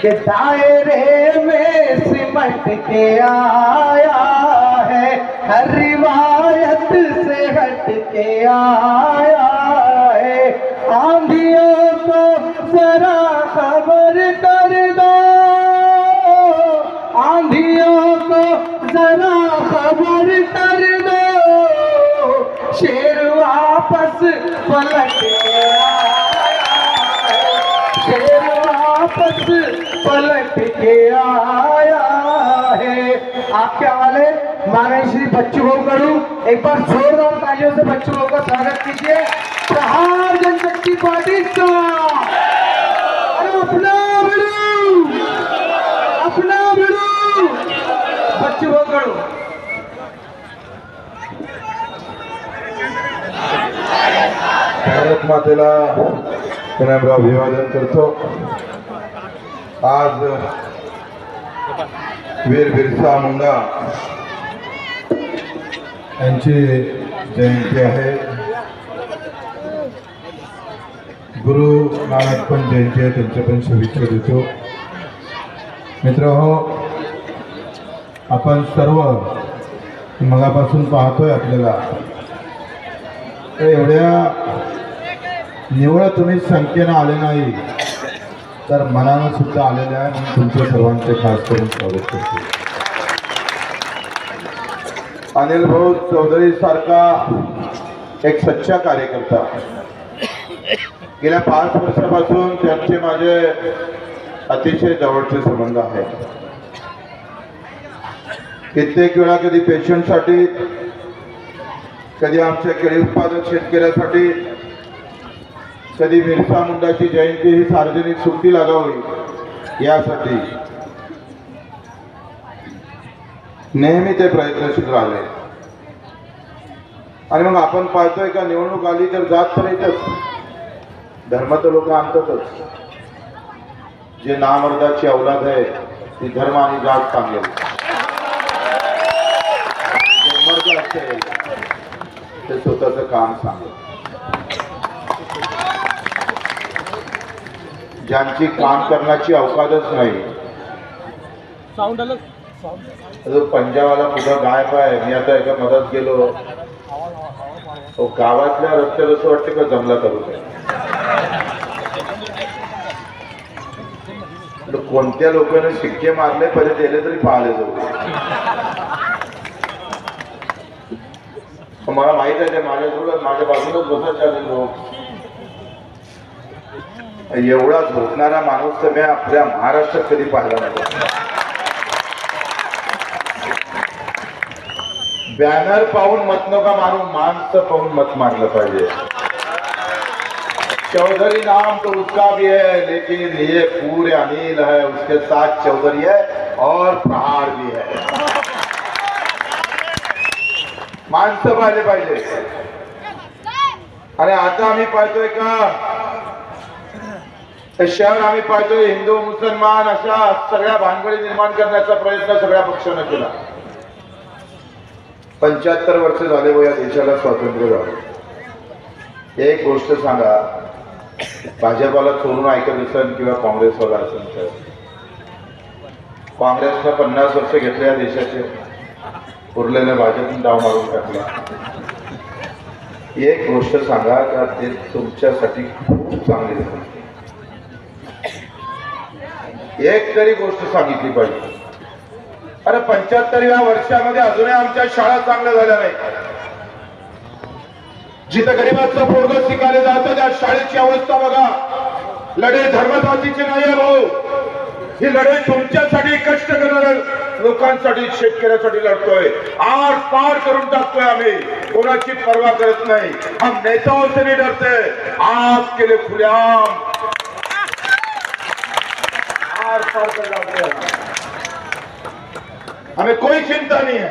कि दायरे में सिमट के आया है, हर रिवायत से हट के आया है। आंधियों को जरा खबर कर दो, आंधियों को जरा खबर कर दो, शेर वापस पलट के आया है, शेर वापस पलट के आया है। आप क्या वाले माननीय श्री बच्चू भाऊ करू, एक बार जोरदार तालियों से बच्चू भाऊ का स्वागत कीजिए। प्रहार जनशक्ति पार्टी का अपना भिड़ू, अपना भिड़ू बच्चू भाऊ करू। भारत मातेला विनम्र अभिवादन करतो। आज वीर बिरसा मुंडा यांची जयंती आहे। गुरु नानक पण जयंती आहे, त्यांच्या पण शुभेच्छा देतो। मित्रहो, आपण सर्व मगापासून पाहतोय आपल्याला एवढ्या निवळ तुम्ही संख्येनं आले नाही तर मनानं सुद्धा आलेल्या आहे, म्हणून तुमच्या सर्वांचे खास करून स्वागत करतो। अनिल भाऊ चौधरी सारखा एक सच्चा कार्यकर्ता, गेल्या 5 वर्षापासून त्यांचे माझे अतिशय जवळचे संबंध आहेत। कित्येक वेळा कधी पेशंटसाठी, कधी आमच्या केळी उत्पादक शेतकऱ्यासाठी, कधी बिरसा मुंडाची जयंती ही सार्वजनिक सुट्टी लागावी यासाठी नेहमी ते प्रयत्नशील राहिले। आणि मग आपण पाहतोय का निवडणूक आली तर जात तर येतच, धर्म तर लोक आणतातच। जे नामर्दाची औलाद आहे ती धर्म आणि जात सांगेल, जे मर्द असेल ते स्वतःचं काम सांगेल। ज्यांची काम करण्याची अवकाशच नाही, पंजाबाला पुढं गायब आहे। मी आता एका मदत गेलो, गावातल्या रस्त्यात असं वाटतं का जमला तालुक्यात कोणत्या लोकांनी शिक्के मारले पहिले गेले तरी पाहिले जाऊ। मला माहित आहे ते माझ्यासोबत माझ्या बाजूलाच बसत चालले लोक। एवढा झोपणारा माणूस तर मी आपल्या महाराष्ट्रात कधी पाहिला नाही। बॅनर पाहून मत नका मारू, माणसं पाहून मत मारलं पाहिजे। चौधरी नाम तो उसका भी है, लेकिन ये पूरे अनिल है, उसके साथ चौधरी है और प्रहार भी है। माणसं पाहिले पाहिजे। आणि आता आम्ही पाहतोय का शहर, आम्ही पाहतोय हिंदू मुसलमान अशा सगळ्या भानगडी निर्माण करण्याचा प्रयत्न सगळ्या पक्षानं केला। 75 वर्ष झाले व या देशाला स्वातंत्र्य झालं। एक गोष्ट सांगा, भाजपाला सोडून ऐकत असेल किंवा काँग्रेसवाला असेल तर काँग्रेसनं 50 वर्ष घेतले या देशाचे, उरलेल्या भाजपने डाव मारून टाकला। एक गोष्ट सांगा का ते तुमच्यासाठी खूप चांगली झाली, एक तरी गोष्ट सांगितली पाहिजे। अरे 75व्या वर्षामध्ये अजूनही आमच्या शाळा चांगल्या झाल्या नाही। जिथं गरीबाचं पोरगं शिकायला जातं त्या शाळेची अवस्था बघा। लढाई धर्मजातीची नाही आहे भाऊ, ही लढाई तुमच्यासाठी, कष्ट करणाऱ्या लोकांसाठी, शेतकऱ्यासाठी लढतोय। आर पार करून टाकतोय आम्ही, कोणाची पर्वा करत नाही। हम नेताओं से नहीं डरते, आपके लिए खुलेआम आर पार कर जाते हैं, हमें कोई चिंता नहीं है।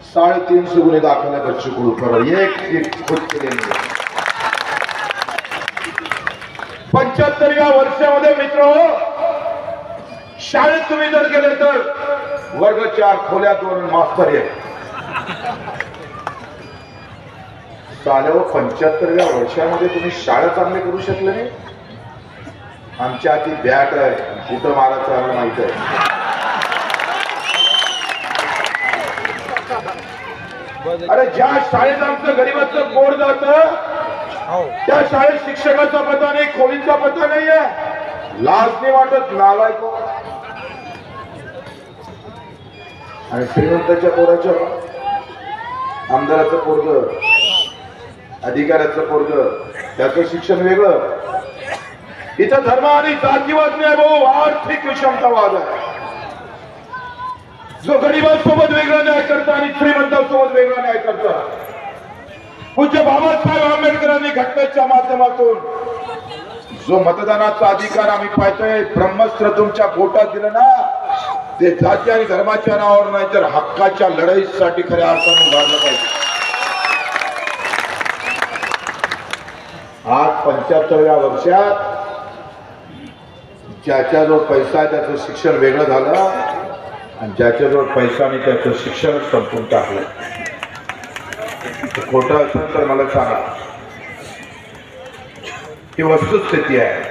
350 गुने दाखल है बच्चों को ऊपर, एक सीट खुद के लिए नहीं। 75व्या वर्षामध्ये मित्र शाळेत तुम्ही जर गेले तर वर्ग 4 खोल्या 2 मास्तर आहे। साले 75व्या वर्षामध्ये तुम्ही शाळा चांगली करू शकले नाही। आमच्या हाती बॅट आहे, कुठं मारायचं आम्हाला माहित आहे. अरे ज्या शाळेत आमचं गरीबाचं पोट जात त्या शाळेत शिक्षकाचा पत्ता नाही, खोलीचा पत्ता नाही आहे. लाज नाही वाटत नालायक. आणि श्रीमंताच्या पोराच्या आमदाराचं पोरग, अधिकाऱ्याचं पोरग, त्याचं शिक्षण वेगळं. इथं धर्म आणि जातीवाद नाही भाऊ, आर्थिक विषमतावाद आहे. जो गरिबांसोबत वेगळा न्याय करता आणि श्रीमंतांसोबत वेगळा न्याय करता. पूज्य बाबासाहेब आंबेडकरांनी घटनेच्या माध्यमातून जो मतदानाचा अधिकार आम्ही पाहतोय, ब्रह्मस्त्र तुमच्या पोटात दिलं ना, ते जाती आणि धर्माच्या नावावर नाही तर हक्काच्या लढाईसाठी खऱ्या अर्थाने उभारलं पाहिजे. आज 75व्या वर्षात ज्याच्याजवळ पैसा आहे त्याचं शिक्षण वेगळं झालं आणि ज्याच्याजवळ पैसा नाही त्याचं शिक्षण संपून टाकलं. खोटं असेल तर मला सांगा. ही वस्तुस्थिती आहे.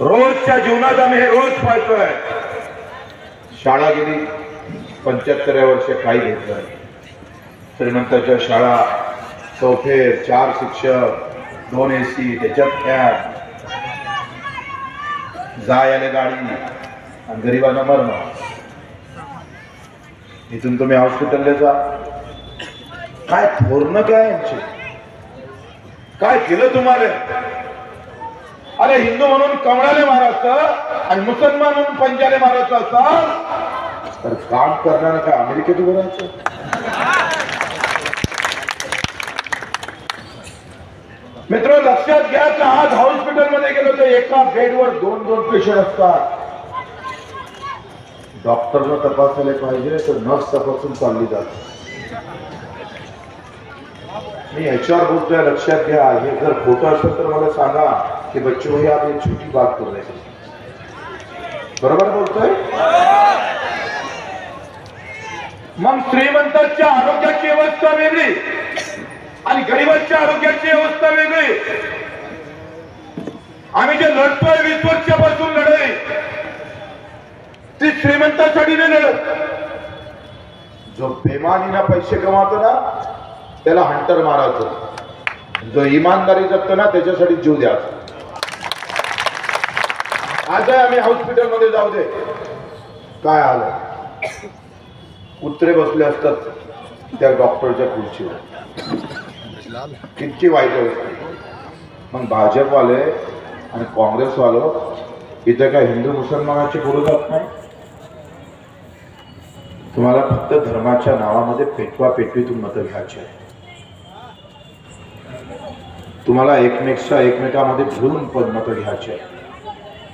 रोजच्या जीवनात आम्ही हे रोज पाहतोय. शाळा गेली 75व्या वर्षे काही घेतलं. श्रीमंताच्या शाळा, सोफे, 4 शिक्षक, 2 AC, त्याच्यात फॅन, जायला गाडी आणि गरिबांना मरणं. इथून तुम्ही हॉस्पिटलला जा, काय थोरणं काय यांची, काय केलं तुम्हाला? अरे हिंदू म्हणून कमळाले मारायचं आणि मुसलमान म्हणून पंजाले मारायचं असाल तर काम करणारं काय अमेरिकेत उभं राहायचं? मित्र लक्षात घ्या की आज हॉस्पिटलमध्ये गेलो तर एका बेडवर 2-2 पेशंट असतात. डॉक्टरला तपासायला पाहिजे तर नर्स तपासून चालली जाते. मी HR बोलतोय, लक्षात घ्या. हे जर खोटं असेल तर मला सांगा की बच्चो भाई आप एक छोटी बात कर रहे हैं. बरोबर बोलतोय? मग श्रीमंताच्या आरोग्याची अवस्था वेगळी आणि गरिबांच्या आरोग्याची अवस्था वेगळी. आम्ही जे लढतोय 20 वर्षापासून लढाई, ती श्रीमंतासाठी नाही लढत. जो बेमानीना पैसे कमावतो ना त्याला हंटर मारायचं, जो इमानदारी जगतो ना त्याच्यासाठी जीव द्यायचा. आज आम्ही हॉस्पिटलमध्ये जाऊ दे, काय आलं, कुत्रे बसले असतात त्या डॉक्टरच्या खुर्चीवर, किती वाईट असते. मग भाजपवाले आणि काँग्रेसवाले इथे काय हिंदू मुसलमानाची पोरं जात नाही. तुम्हाला फक्त धर्माच्या नावामध्ये पेटवा पेटवीतून मतं घ्यायची आहे. तुम्हाला एकमेकांमध्ये भिडून मतं घ्यायची आहे.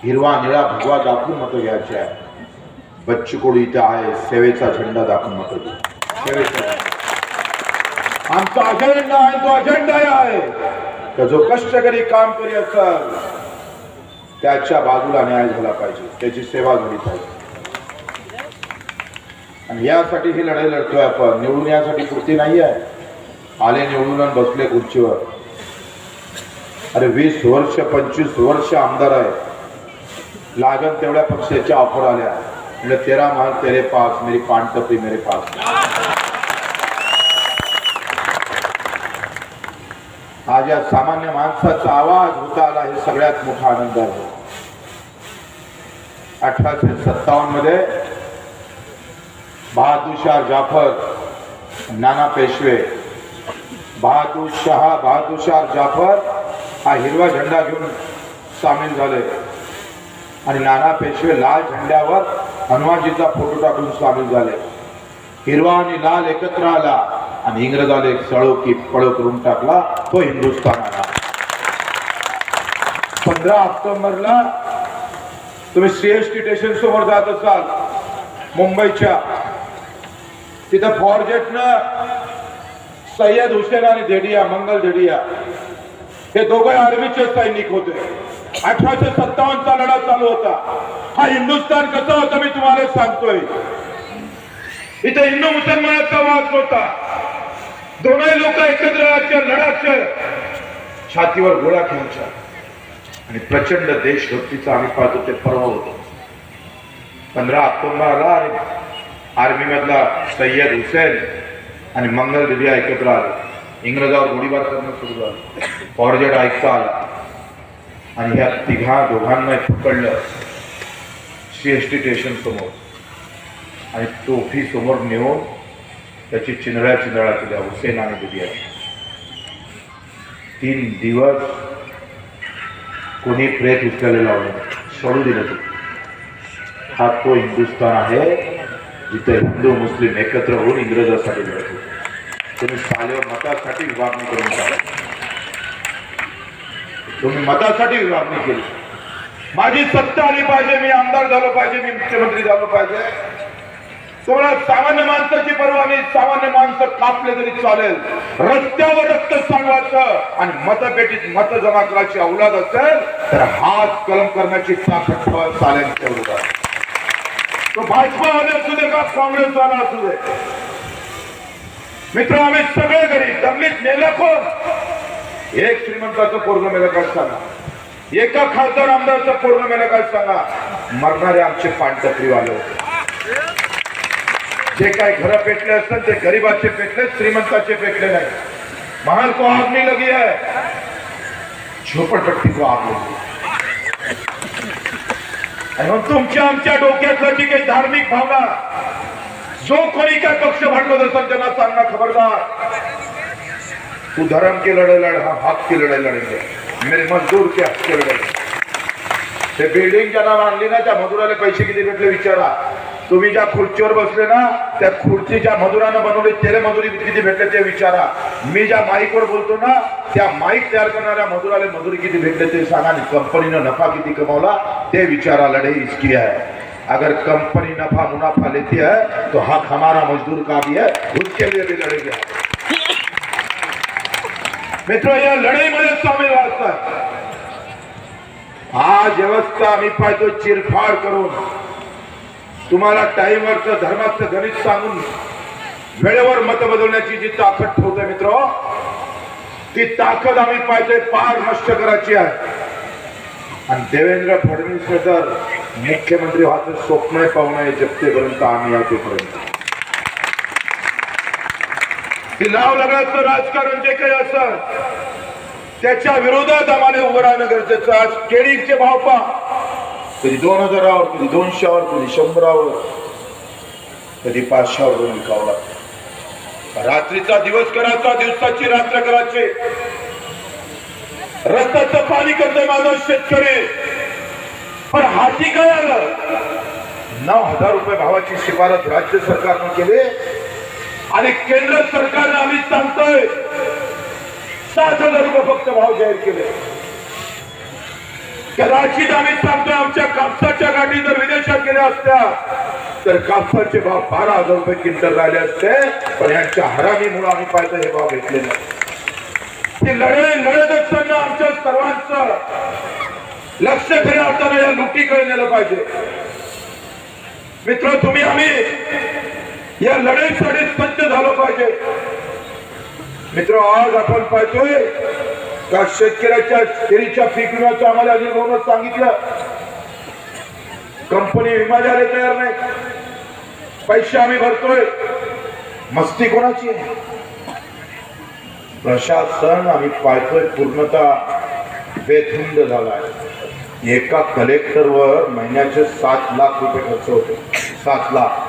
हिरवा निळा भगवा दाखवून मतं घ्यायची आहे. बच्चू कडू इथे आहे, सेवेचा झेंडा दाखवून मतं घ्या. सेवेचा आमचा अजेंडा आहे, तो अजेंडा आहे तर जो कष्टकरी काम करी असेल त्याच्या बाजूला न्याय झाला पाहिजे, त्याची सेवा झाली पाहिजे. आणि यासाठी ही लढाई लढतोय आपण. निवडून यासाठी पुरती नाही आहे. आले निवडून आणि बसले खुर्चीवर. अरे 20 वर्ष 25 वर्ष आमदार आहे. लागत तेवढ्या पक्षाच्या ऑफर आल्या, म्हणजे 13 माह तेरे पास, मेरी पान टपरी मेरे पास. आज या सामान्य माणसाचा आवाज होता आला, हे सगळ्यात मोठा आनंद आहे. 1857 मध्ये बहादूर शाह जाफर, नाना पेशवे, बहादूर शाह जाफर हा हिरवा झेंडा घेऊन सामील झाले आणि नाना पेशवे लाल झेंड्यावर हनुमानजीचा फोटो टाकून सामील झाले. हिरवा आणि लाल एकत्र आला आणि इंग्रजाला एक सळो की पळो करून टाकला, तो हिंदुस्थान आला. 15 ऑक्टोबरला तुम्ही CST स्टेशन समोर जात असाल मुंबईच्या, तिथं फॉरजेटनं सय्यद हुसेन आणि धेडिया, मंगल धेडिया हे दोघे आर्मीचे सैनिक होते. 1857चा लढा चालू होता. हा हिंदुस्थान कसा होता मी तुम्हाला सांगतोय. इथे हिंदू मुसलमानाचा वाद नव्हता. दोन्ही लोक एकत्र लढायचे, छातीवर गोळा घ्यायच्या. आणि प्रचंड देशभक्तीचं आम्ही पाहतो ते पर्व होतं. 15 ऑक्टोबरला आर्मी मधला सय्यद हुसेन आणि मंगल दिव्या एकत्र आले. इंग्रजावर गोळीबार करणं सुरू झालं. फॉर्जर्ड ऐकता आला आणि ह्या दोघांना पकडलं CST स्टेशन समोर आणि तोफी समोर नेऊन त्याची चिंधळ्या केल्या हुसेन आणि दिव्याची. 3 दिवस कोणी प्रेत उचलायला लावलं, सोडू दिलं. हा तो हिंदुस्थान आहे जिथे हिंदू मुस्लिम एकत्र होऊन इंग्रजांसाठी लढत होते. तुम्ही सालेवर मतासाठी विभागणी करून टाका. तुम्ही मतासाठी विभागणी केली. माझी सत्ता आली पाहिजे, मी आमदार झालो पाहिजे, मी मुख्यमंत्री झालो पाहिजे. तुम्हाला सामान्य माणसाची परवा नाही. सामान्य माणसं कापले तरी चालेल. रस्त्यावर रक्त सांडवायचं आणि मतपेटीत मत जमा करायची अवलाद असेल तर हात कलम करण्याची ताकद चालेल. तेवढं तो भाजपावाले असू दे का काँग्रेसवाला असू दे. मित्र, आम्ही सगळे घरी दंगलीत नेलं कोण? एक श्रीमंताचं पोरगं मेलं काय सांगा? एका खासदार आमदारचं पोरगं मेलं काय सांगा? मरणारे आमचे पानटपरीवाले होते. जे काय घर पेटले असतात ते गरीबाचे पेटले, श्रीमंताचे पेटले नाही. महल को आग नहीं लगी है, झोपड़पट्टी को आग लगी. आणि मग तुमच्या आमच्या डोक्यातलं जी काही धार्मिक भावना, जो कोणी काय पक्ष भांडवत असेल त्यांना सांगणं खबरदार. तू धर्म की लड़ाई लड़, हम हक की लड़ाई लड़ेंगे. मेरे मजदूर के हक की लड़ाई. ते बिल्डिंग ज्यांना बांधली ना त्या मजुराला पैसे किती भेटले विचारा. तुम्ही ज्या खुर्चीवर बसले ना त्या खुर्चीच्या मजुरानं बनवली त्याला मजुरी किती भेटले ते विचारा. मी ज्या माईकवर बोलतो ना त्या माईक तयार करणाऱ्या मजुराला मजुरी किती भेटले ते सांगा. आणि कंपनीनं नफा किती कमावला ते विचारा. लढाई इसकी है. अगर कंपनी नफा मुनाफा लेती है तो हक हमारा मजदूर का भी है, उसके लिए भी लड़ेंगे. मित्र, या लढाईमध्ये सामील असतात. आज व्यवस्था आम्ही पाहतो चिरफाड करून तुम्हाला टाइमवरचं धर्माचं गणित सांगून वेळेवर मत बदलण्याची जी ताकद ठेवते मित्र, ती ताकद आम्ही पाहतोय पार नष्ट करायची आहे. आणि देवेंद्र फडणवीस तर मुख्यमंत्री व्हायचं स्वप्न पाहू नये जप्तेपर्यंत आम्ही या तेपर्यंत. ती लाव लगायचं राजकारण जे काही असं त्याच्या विरोधात आम्हाला उभं राहणं गरजेचं. आज केळीचे भाव पहा, कधी 2000वर, कधी 200वर, कधी 100वर, कधी 500वर विकावं लागतं. रात्रीचा दिवस करायचा, दिवसाची रात्र करायची. रस्त्याचं पाणी करतोय माझा शेतकरी, पण हाती काय आलं? 9,000 रुपये भावाची शिफारस राज्य सरकारनं केली आणि केंद्र सरकारने आम्ही सांगतोय 7,000 रुपये फक्त भाव जाहीर केले. कदाचित आम्ही सांगतोय आमच्या कापसाच्या गाठी जर विदेशात गेल्या असत्या तर कापसाचे भाव 12,000 रुपये क्विंटल राहिले असते. पण यांच्या हरामीमुळे आम्ही पाहिजे हे भाव घेतले नाही. ती लढाई लढत असताना आमच्या सर्वांचं लक्ष खऱ्या अर्थानं या लुटीकडे नेलं पाहिजे. मित्र, तुम्ही आम्ही या लढाईसाठी सज्ज झालो पाहिजे. मित्र, आज आपण पाहतोय का शेतकऱ्याच्या केळीच्या पीक विम्याचं आम्हाला अनिल भाऊनं सांगितलं. कंपनी विमा द्यायला तयार नाही. पैसे आम्ही भरतोय. मस्ती कोणाची आहे? प्रशासन आम्ही पाहतोय पूर्णतः बेधुंद झालाय. एका कलेक्टरवर महिन्याचे 7 लाख रुपये खर्च होते. 7 लाख.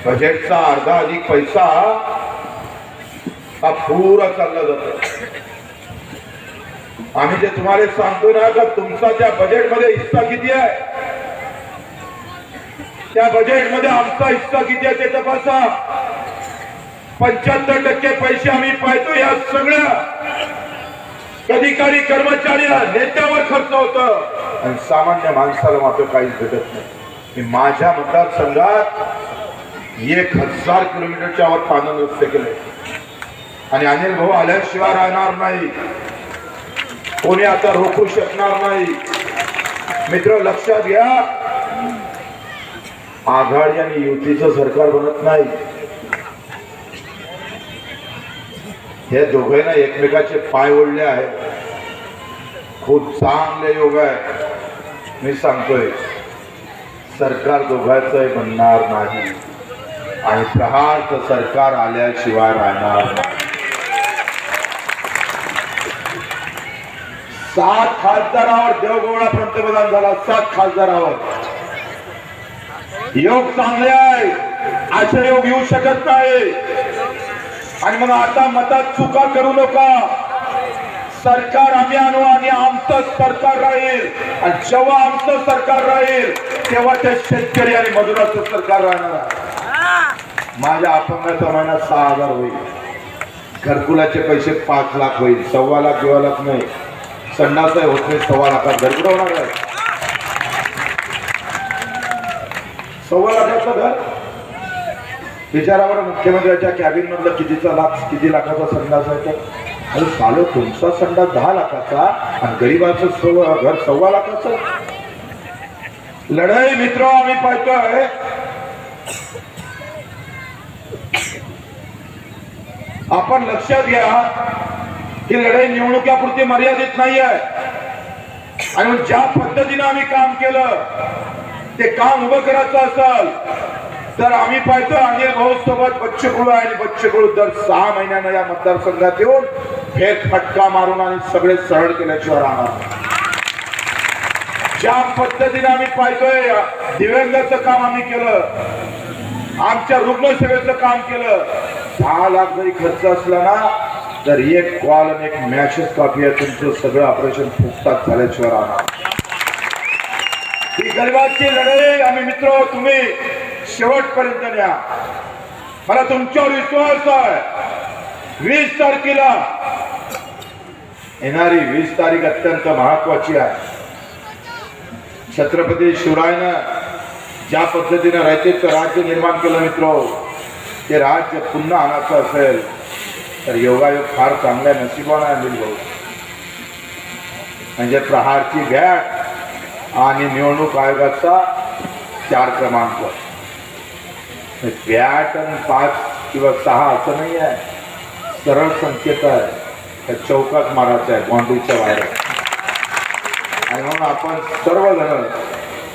बजेटचा अर्धा अधिक पैसा हा पुरा चालला जातो. आम्ही जे तुम्हाला सांगतो ना का तुमचा त्या बजेटमध्ये हिस्सा किती आहे, त्या बजेटमध्ये आमचा हिस्सा किती आहे ते तपासा. 75% पैसे आम्ही पाहतो या सगळ्या अधिकारी कर्मचाऱ्या नेत्यावर खर्च होतं आणि सामान्य माणसाला मात्र काहीच भेटत नाही. माझ्या मतदारसंघात 1000 किलोमीटरच्या वर पाणी रस्ते केले आणि अनिल भाऊ आल्याशिवाय राहणार नाही. कोणी आता रोखू शकणार नाही. मित्र, लक्षात घ्या, आघाडी आणि युतीचं सरकार बनत नाही. हे दोघांना एकमेकाचे पाय ओढले आहेत. खूप चांगले योग आहे. मी सांगतोय सरकार दोघांचं बनणार नाही आणि प्रहारचं सरकार आल्याशिवाय राहणार नाही. 7 खासदारावर देवगौडा पंतप्रधान झाला. 7 खासदारावर योग चांगले आहे. असे योग येऊ शकत नाही. आणि मग आता मतात चुका करू नका. सरकार आम्ही आणू आणि आमचं सरकार राहील. आणि जेव्हा आमचं सरकार राहील तेव्हा ते शेतकरी आणि मजुराचं सरकार राहणार. माझ्या अपंगाचा महिना 6,000 होईल. घरकुलाचे पैसे 5 लाख होईल. 1.25 लाख 2 लाख नाही. संडास होत नाही. 1.25 लाखात घरकुल होणार आहे. 1.25 लाखाचं घर विचारावर मुख्यमंत्र्याच्या कॅबिन मधलं किती लाखाचा संडास आहे. तर अरे चालू तुमचा संडास 10 लाखाचा आणि गरीबाचं घर 1.25 लाखाचं. लढाई मित्र आम्ही पाहतोय. आपण लक्षात घ्या ही लढाई निवडणुकीपुरती मर्यादित नाही आहे. आणि ज्या पद्धतीने आम्ही काम केलं ते काम उभं करायचं असेल तर आम्ही पाहतो अनिल भाऊ सोबत बच्चू कडू आहे. आणि बच्चू कडू दर 6 महिन्यांना या मतदारसंघात येऊन फेक फटका मारून आणि सगळे सरळ केल्याशिवाय राहणार. ज्या पद्धतीने आम्ही पाहतोय दिव्यांगाचं काम आम्ही केलं. आमच्या रुग्णसेवेचं काम केलं. 10 लाख जरी खर्च असला ना तर एक कॉल आणि एक मॅसेज कॉपी आहे तुमचं सगळं ऑपरेशन फुकटात झाल्याशिवाय राहणार. ही गरिबाची लढाई आम्ही मित्र तुम्ही शेवटपर्यंत न्या. मला तुमच्यावर विश्वास आहे. 20 तारखेला येणारी 20 तारीख अत्यंत महत्वाची आहे. छत्रपती शिवरायानं ज्या पद्धतीने रयतेचं राज्य निर्माण केलं मित्र ते राज्य पुन्हा आणायचं असेल तर योगायोग फार चांगल्या नशिबाने अनिल भाऊ. म्हणजे प्रहारची बॅट आणि निवडणूक आयोगाचा 4 क्रमांक. बॅट आणि 5 किंवा 6 असं नाही आहे. सरळ संकेत आहे. त्या चौकात मारायचं आहे बाउंड्रीच्या बाहेर. आणि म्हणून आपण सर्वजण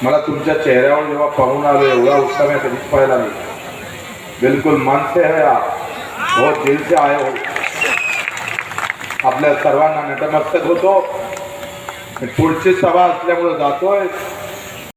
मला तुमच्या चेहऱ्यावर जेव्हा पाहून आलो एवढा उत्साह मी कधीच पाहिला नाही. बिलकुल मन से है आप, बहुत दिल से आए हो. आपल्या सर्वांना नतमस्तक होतो. पुढची सभा असल्यामुळे जातोय.